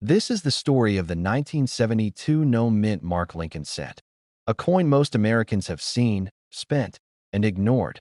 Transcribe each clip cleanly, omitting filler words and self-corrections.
This is the story of the 1972 no mint mark Lincoln cent, a coin most Americans have seen, spent, and ignored.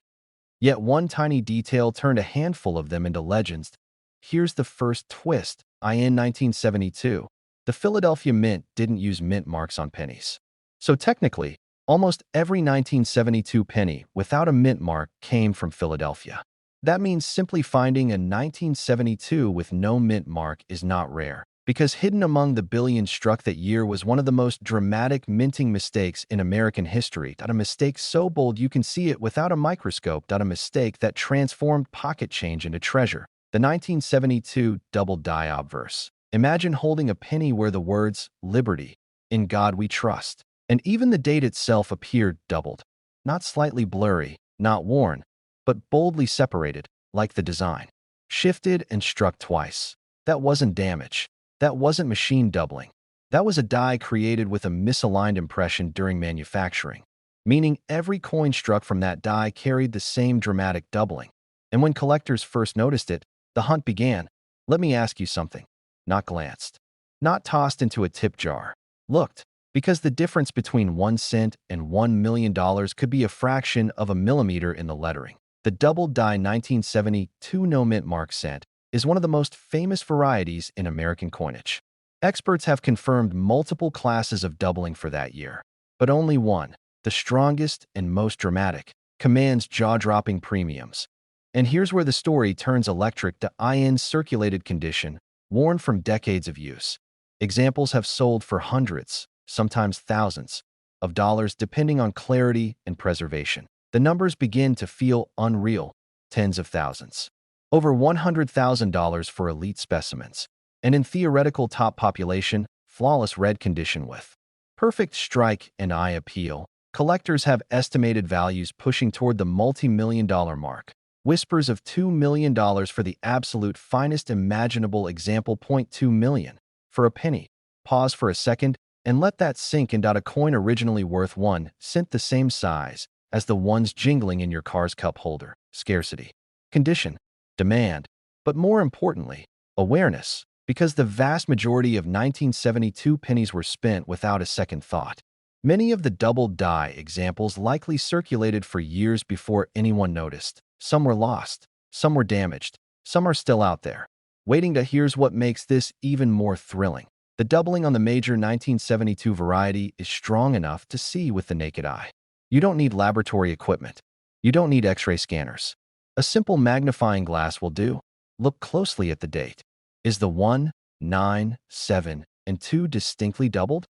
Yet one tiny detail turned a handful of them into legends. Here's the first twist. In 1972, the Philadelphia Mint didn't use mint marks on pennies. So technically, almost every 1972 penny without a mint mark came from Philadelphia. That means simply finding a 1972 with no mint mark is not rare, because hidden among the billions struck that year was one of the most dramatic minting mistakes in American history. A mistake so bold you can see it without a microscope. A mistake that transformed pocket change into treasure. The 1972 double die obverse. Imagine holding a penny where the words, "Liberty, in God we trust," and even the date itself appeared doubled. Not slightly blurry, not worn, but boldly separated, like the design. Shifted and struck twice. That wasn't damage. That wasn't machine doubling. That was a die created with a misaligned impression during manufacturing, meaning every coin struck from that die carried the same dramatic doubling. And when collectors first noticed it, the hunt began. Let me ask you something. Not glanced. Not tossed into a tip jar. Looked. Because the difference between 1 cent and $1 million could be a fraction of a millimeter in the lettering. The double die 1972 no mint mark cent is one of the most famous varieties in American coinage. Experts have confirmed multiple classes of doubling for that year, but only one, the strongest and most dramatic, commands jaw-dropping premiums. And here's where the story turns electric. The in circulated condition, worn from decades of use. Examples have sold for hundreds, sometimes thousands, of dollars depending on clarity and preservation. The numbers begin to feel unreal, tens of thousands. Over $100,000 for elite specimens, and in theoretical top population, flawless red condition with perfect strike and eye appeal. Collectors have estimated values pushing toward the multi-million-dollar mark. Whispers of $2 million for the absolute finest imaginable example. $0.2 million for a penny. Pause for a second and let that sink in. A coin originally worth 1 cent, the same size as the ones jingling in your car's cup holder. Scarcity. Condition. Demand. But more importantly, awareness, because the vast majority of 1972 pennies were spent without a second thought. Many of the double die examples likely circulated for years before anyone noticed. Some were lost, some were damaged, some are still out there, waiting to. Here's what makes this even more thrilling. The doubling on the major 1972 variety is strong enough to see with the naked eye. You don't need laboratory equipment. You don't need X-ray scanners. A simple magnifying glass will do. Look closely at the date. Is the 1, 9, 7, and 2 distinctly doubled?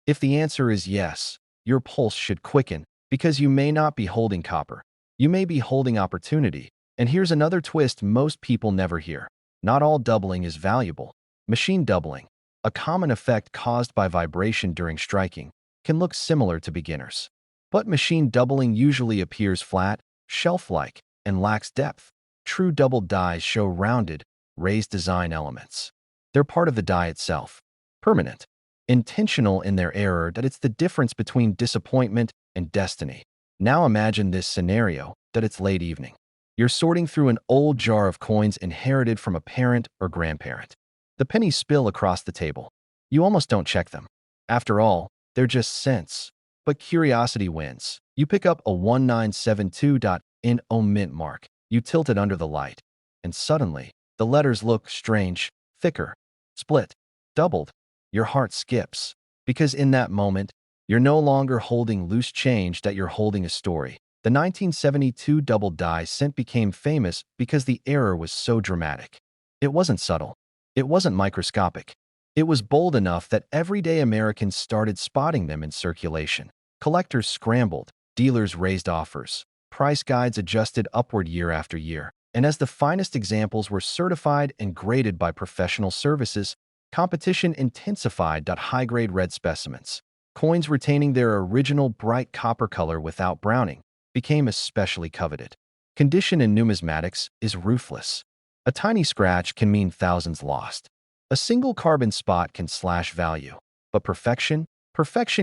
If the answer is yes, your pulse should quicken, because you may not be holding copper. You may be holding opportunity. And here's another twist most people never hear. Not all doubling is valuable. Machine doubling, a common effect caused by vibration during striking, can look similar to beginners. But machine doubling usually appears flat, shelf-like, and lacks depth. True double dies show rounded, raised design elements. They're part of the die itself. Permanent. Intentional in their error. That it's the difference between disappointment and destiny. Now imagine this scenario, that it's late evening. You're sorting through an old jar of coins inherited from a parent or grandparent. The pennies spill across the table. You almost don't check them. After all, they're just cents. But curiosity wins. You pick up a 1972.no mint mark. You tilt it under the light. And suddenly, the letters look strange, thicker, split, doubled. Your heart skips. Because in that moment, you're no longer holding loose change, that you're holding a story. The 1972 double die cent became famous because the error was so dramatic. It wasn't subtle. It wasn't microscopic. It was bold enough that everyday Americans started spotting them in circulation. Collectors scrambled. Dealers raised offers. Price guides adjusted upward year after year. And as the finest examples were certified and graded by professional services, competition intensified. High-grade red specimens, coins retaining their original bright copper color without browning, became especially coveted. Condition in numismatics is ruthless. A tiny scratch can mean thousands lost. A single carbon spot can slash value. But perfection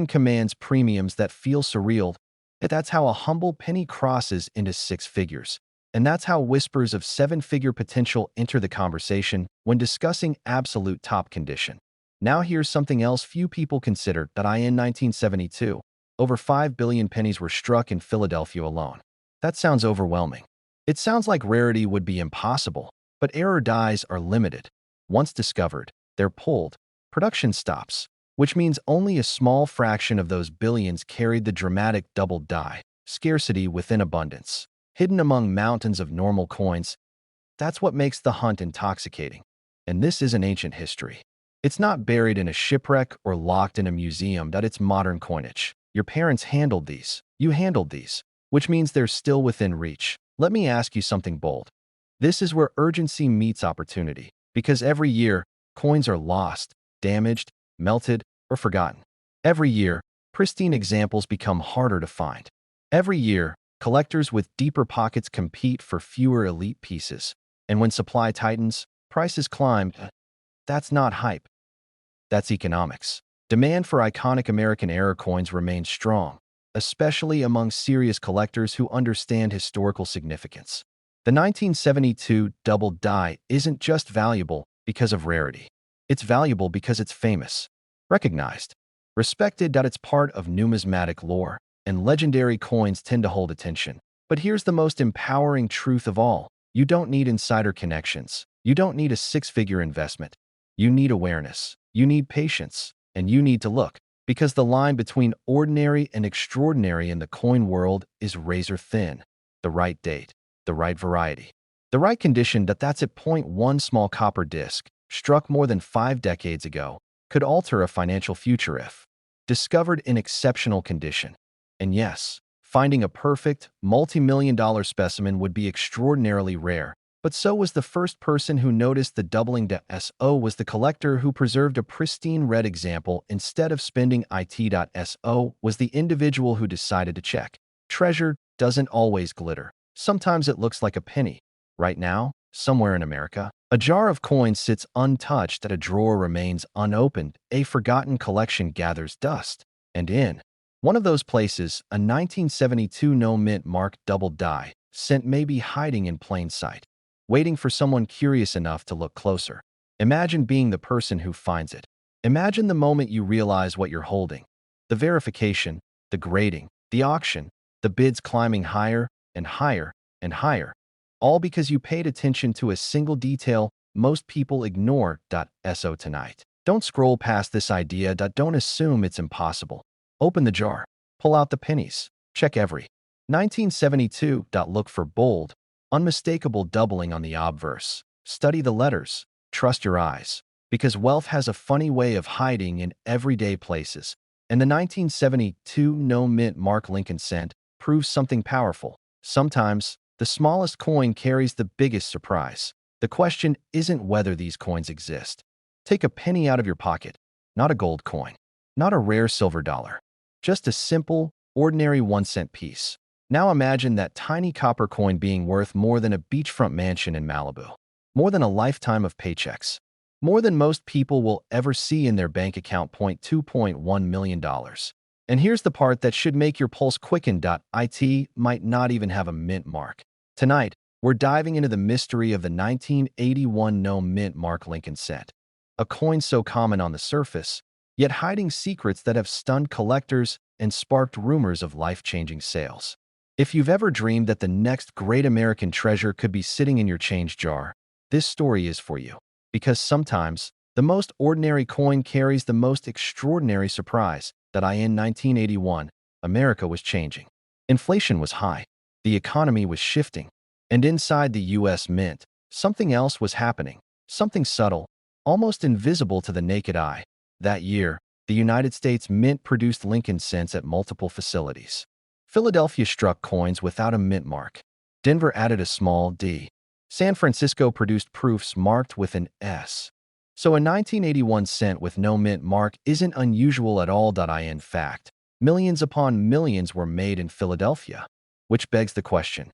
commands premiums that feel surreal. That's how a humble penny crosses into 6 figures. And that's how whispers of 7-figure potential enter the conversation when discussing absolute top condition. Now here's something else few people consider that in 1972, over 5 billion pennies were struck in Philadelphia alone. That sounds overwhelming. It sounds like rarity would be impossible, but error dies are limited. Once discovered, they're pulled. Production stops, which means only a small fraction of those billions carried the dramatic double die, scarcity within abundance. Hidden among mountains of normal coins, that's what makes the hunt intoxicating. And this isn't ancient history. It's not buried in a shipwreck or locked in a museum. It's modern coinage. Your parents handled these. You handled these, which means they're still within reach. Let me ask you something bold. This is where urgency meets opportunity, because every year, coins are lost, damaged, melted, or forgotten. Every year, pristine examples become harder to find. Every year, collectors with deeper pockets compete for fewer elite pieces. And when supply tightens, prices climb. That's not hype. That's economics. Demand for iconic American era coins remains strong, especially among serious collectors who understand historical significance. The 1972 double die isn't just valuable because of rarity. It's valuable because it's famous, recognized, respected. It's part of numismatic lore, and legendary coins tend to hold attention. But here's the most empowering truth of all. You don't need insider connections. You don't need a six-figure investment. You need awareness. You need patience. And you need to look, because the line between ordinary and extraordinary in the coin world is razor thin. The right date, the right variety, the right condition. That's at point one small copper disc, struck more than 5 decades ago, could alter a financial future if discovered in exceptional condition. And yes, finding a perfect, multi-million-dollar specimen would be extraordinarily rare. But so was the first person who noticed the doubling. So was the collector who preserved a pristine red example instead of spending it. So was the individual who decided to check. Treasure doesn't always glitter. Sometimes it looks like a penny. Right now, somewhere in America, a jar of coins sits untouched. A drawer remains unopened. A forgotten collection gathers dust. And in one of those places, a 1972 no-mint mark double die cent may be hiding in plain sight, waiting for someone curious enough to look closer. Imagine being the person who finds it. Imagine the moment you realize what you're holding. The verification, the grading, the auction, the bids climbing higher and higher and higher, all because you paid attention to a single detail most people ignore. So tonight, don't scroll past this idea. Don't assume it's impossible. Open the jar, pull out the pennies, check every 1972. Look for bold, unmistakable doubling on the obverse. Study the letters. Trust your eyes. Because wealth has a funny way of hiding in everyday places. And the 1972 no-mint mark Lincoln cent proves something powerful. Sometimes, the smallest coin carries the biggest surprise. The question isn't whether these coins exist. Take a penny out of your pocket. Not a gold coin. Not a rare silver dollar. Just a simple, ordinary 1-cent piece. Now imagine that tiny copper coin being worth more than a beachfront mansion in Malibu, more than a lifetime of paychecks, more than most people will ever see in their bank account. $2.1 million. And here's the part that should make your pulse quicken. It might not even have a mint mark. Tonight, we're diving into the mystery of the 1981 no-mint mark Lincoln cent, a coin so common on the surface, yet hiding secrets that have stunned collectors and sparked rumors of life-changing sales. If you've ever dreamed that the next great American treasure could be sitting in your change jar, this story is for you. Because sometimes, the most ordinary coin carries the most extraordinary surprise. In 1981, America was changing. Inflation was high. The economy was shifting. And inside the U.S. Mint, something else was happening. Something subtle, almost invisible to the naked eye. That year, the United States Mint produced Lincoln cents at multiple facilities. Philadelphia struck coins without a mint mark. Denver added a small D. San Francisco produced proofs marked with an S. So a 1981 cent with no mint mark isn't unusual at all. In fact, millions upon millions were made in Philadelphia. Which begs the question.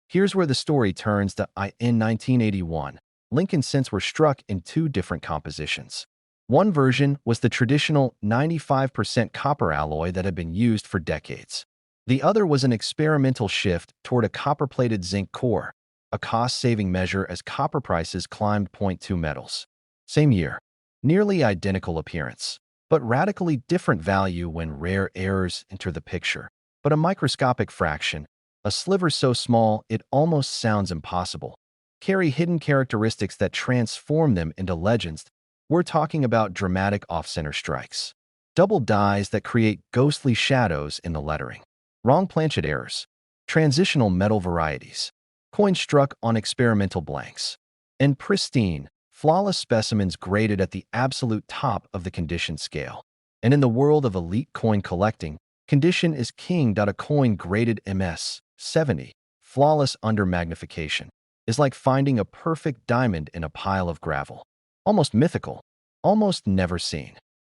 Here's where the story turns. In 1981, Lincoln cents were struck in 2 different compositions. One version was the traditional 95% copper alloy that had been used for decades. The other was an experimental shift toward a copper-plated zinc core, a cost-saving measure as copper prices climbed. 2 metals. Same year, Nearly identical appearance, but radically different value when rare errors enter the picture. But a microscopic fraction, a sliver so small it almost sounds impossible, carry hidden characteristics that transform them into legends. We're talking about dramatic off-center strikes, double dies that create ghostly shadows in the lettering, wrong planchet errors, transitional metal varieties, coins struck on experimental blanks, and pristine, flawless specimens graded at the absolute top of the condition scale. And in the world of elite coin collecting, condition is king. A coin graded MS 70, flawless under magnification, is like finding a perfect diamond in a pile of gravel. Almost mythical, almost never seen.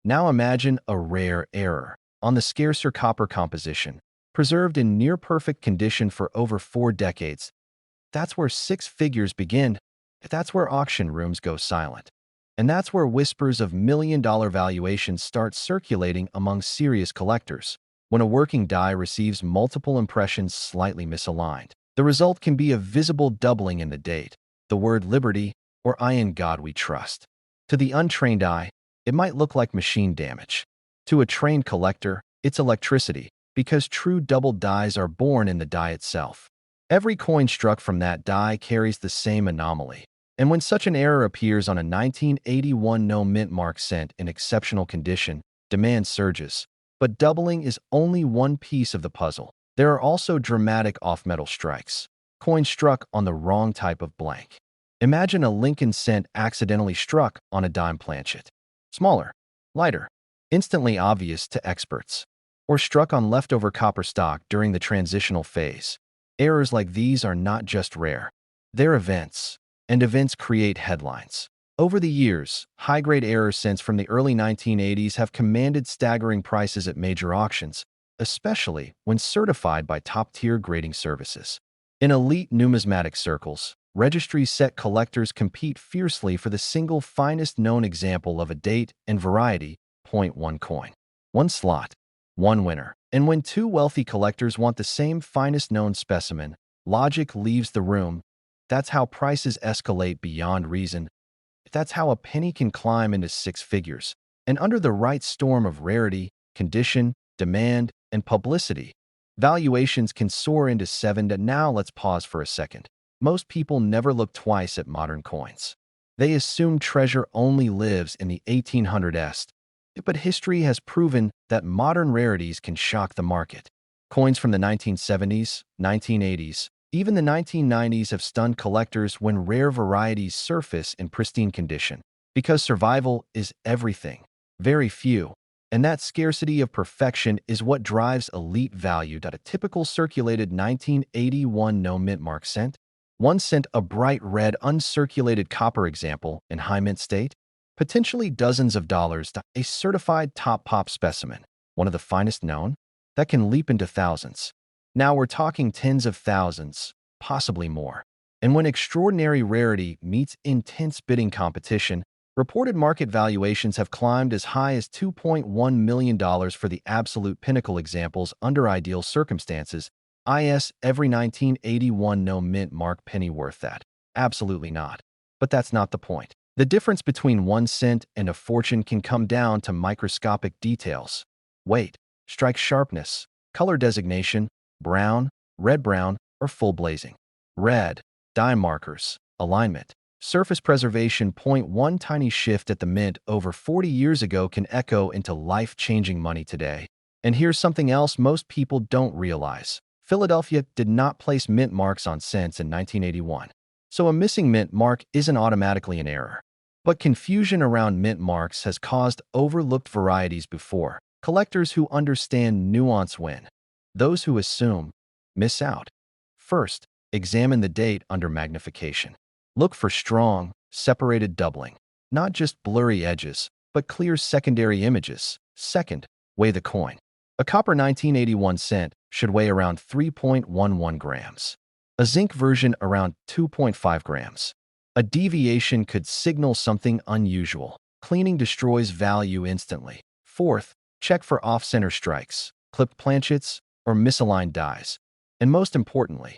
Now imagine a rare error on the scarcer copper composition, preserved in near-perfect condition for over 4 decades. That's where six figures begin. That's where auction rooms go silent. And that's where whispers of million-dollar valuations start circulating among serious collectors. When a working die receives multiple impressions slightly misaligned, the result can be a visible doubling in the date, the word liberty, or I in God we trust. To the untrained eye, it might look like machine damage. To a trained collector, it's electricity, because true double dies are born in the die itself. Every coin struck from that die carries the same anomaly. And when such an error appears on a 1981 no mint mark cent in exceptional condition, demand surges. But doubling is only one piece of the puzzle. There are also dramatic off-metal strikes, coins struck on the wrong type of blank. Imagine a Lincoln cent accidentally struck on a dime planchet. Smaller, lighter, instantly obvious to experts. Or struck on leftover copper stock during the transitional phase. Errors like these are not just rare. They're events, and events create headlines. Over the years, high-grade error cents from the early 1980s have commanded staggering prices at major auctions, especially when certified by top-tier grading services. In elite numismatic circles, registry set collectors compete fiercely for the single finest known example of a date and variety, .1 coin. One slot, one winner. And when two wealthy collectors want the same finest known specimen, logic leaves the room. That's how prices escalate beyond reason. That's how a penny can climb into six figures. And under the right storm of rarity, condition, demand, and publicity, valuations can soar into 7. Now let's pause for a second. Most people never look twice at modern coins. They assume treasure only lives in the 1800s. But history has proven that modern rarities can shock the market. Coins from the 1970s, 1980s, even the 1990s have stunned collectors when rare varieties surface in pristine condition. Because survival is everything. Very few. And that scarcity of perfection is what drives elite value. A typical circulated 1981 no mint mark cent. 1 cent, a bright red uncirculated copper example in high mint state. Potentially dozens of dollars. A certified top pop specimen, one of the finest known, that can leap into thousands. Now we're talking tens of thousands, possibly more. And when extraordinary rarity meets intense bidding competition, reported market valuations have climbed as high as $2.1 million for the absolute pinnacle examples under ideal circumstances. Is every 1981 no mint mark penny worth that? Absolutely not. But that's not the point. The difference between 1 cent and a fortune can come down to microscopic details. Weight, strike sharpness, color designation, brown, red-brown, or full blazing. Red, die markers, alignment, surface preservation. One tiny shift at the mint over 40 years ago can echo into life-changing money today. And here's something else most people don't realize. Philadelphia did not place mint marks on cents in 1981. So a missing mint mark isn't automatically an error. But confusion around mint marks has caused overlooked varieties before. Collectors who understand nuance win. Those who assume miss out. First, examine the date under magnification. Look for strong, separated doubling. Not just blurry edges, but clear secondary images. Second, weigh the coin. A copper 1981 cent should weigh around 3.11 grams. A zinc version around 2.5 grams. A deviation could signal something unusual. Cleaning destroys value instantly. Fourth, check for off-center strikes, clipped planchets, or misaligned dies. And most importantly,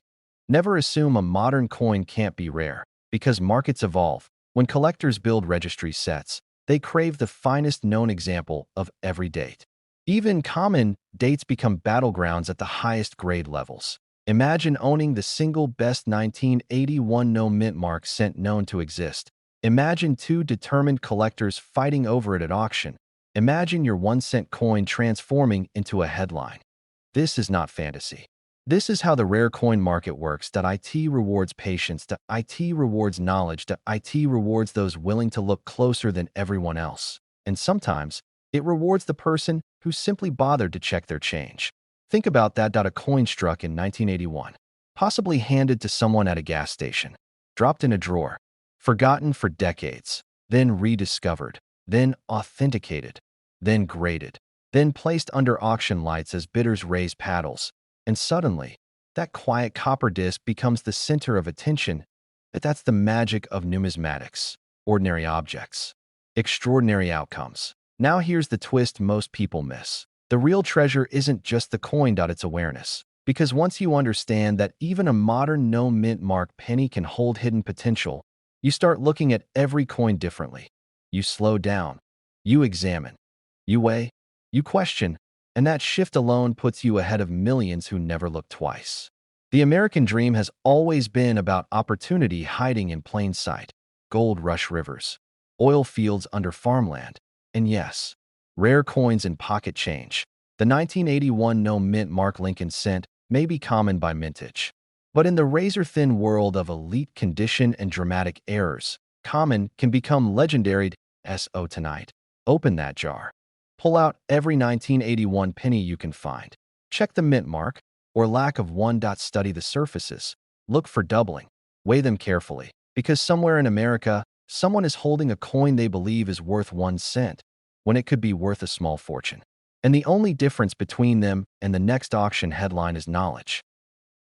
never assume a modern coin can't be rare, because markets evolve. When collectors build registry sets, They crave the finest known example of every date. Even common dates become battlegrounds at the highest grade levels. Imagine owning the single best 1981 no-mint mark cent known to exist. Imagine two determined collectors fighting over it at auction. Imagine your 1-cent coin transforming into a headline. This is not fantasy. This is how the rare coin market works. IT rewards patience. IT rewards knowledge. IT rewards those willing to look closer than everyone else. And sometimes, it rewards the person who simply bothered to check their change. Think about that. A coin struck in 1981, possibly handed to someone at a gas station, dropped in a drawer, forgotten for decades, then rediscovered, then authenticated, then graded, then placed under auction lights as bidders raise paddles. And suddenly, that quiet copper disc becomes the center of attention. That's the magic of numismatics. Ordinary objects, extraordinary outcomes. Now here's the twist most people miss. The real treasure isn't just the coin. It's awareness. Because once you understand that even a modern no-mint mark penny can hold hidden potential, you start looking at every coin differently. You slow down. You examine. You weigh. You question. And that shift alone puts you ahead of millions who never look twice. The American dream has always been about opportunity hiding in plain sight. Gold rush rivers, oil fields under farmland, and yes, rare coins in pocket change. The 1981 no-mint mark Lincoln cent may be common by mintage. But in the razor-thin world of elite condition and dramatic errors, common can become legendary. So tonight, open that jar. Pull out every 1981 penny you can find. Check the mint mark, or lack of one. Study the surfaces. Look for doubling. Weigh them carefully, because somewhere in America, someone is holding a coin they believe is worth 1 cent, when it could be worth a small fortune. And the only difference between them and the next auction headline is knowledge.